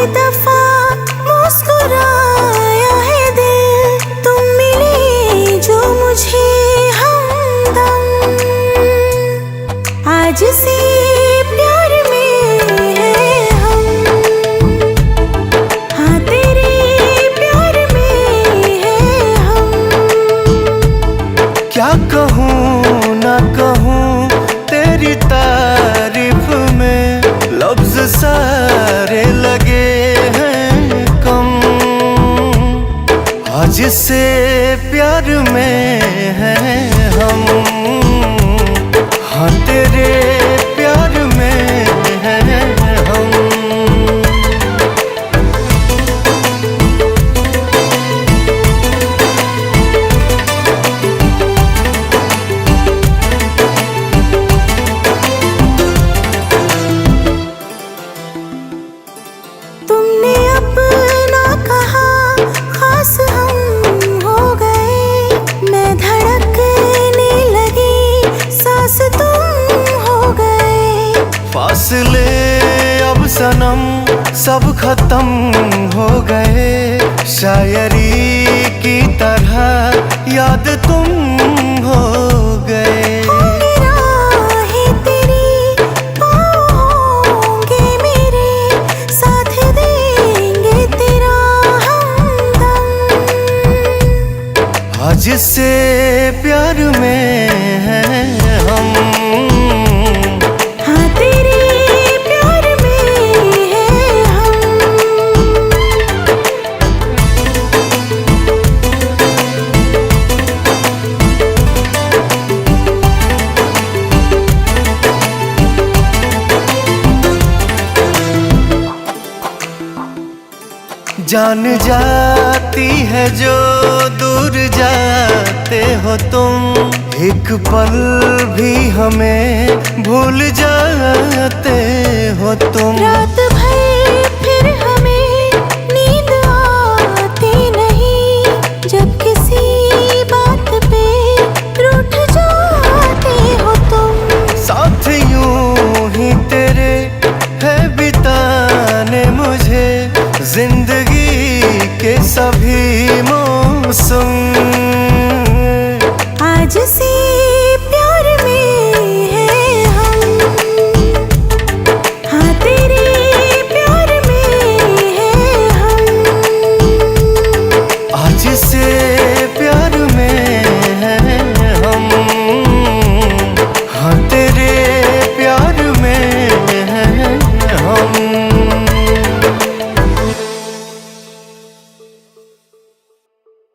दफा मुस्कुराया है दिल, तुम मिले जो मुझे हमदम। आज से प्यार में है हम, हाँ तेरे प्यार में है हम। क्या कहूँ ना कहूँ तेरी तारीफ में, लफ्ज सारे लगे हैं कम। आज से प्यार में है हम, हाँ तेरे प्यार में है हम। तुमने अपना कहा, खास हम हो गए। मैं धड़कने लगी, सांस तुम हो गए। फासले अब सनम सब खत्म हो गए, शायरी की तरह याद तुम हो गए। होंगी राहें तेरी, पाँव होंगे मेरे, साथ देंगे तेरा हमदम। आज से प्यार में है हम, हाँ तेरे प्यार में है हम। जान जाती है जो दूर जाते हो तुम, एक पल भी हमें भूल जाते हो तुम। रात भर फिर हमें नींद आती नहीं, जब किसी बात पे रूठ जाते हो तुम। साथ यूं ही तेरे है बिताने मुझे, जिंदगी के सभी मौसम। आज से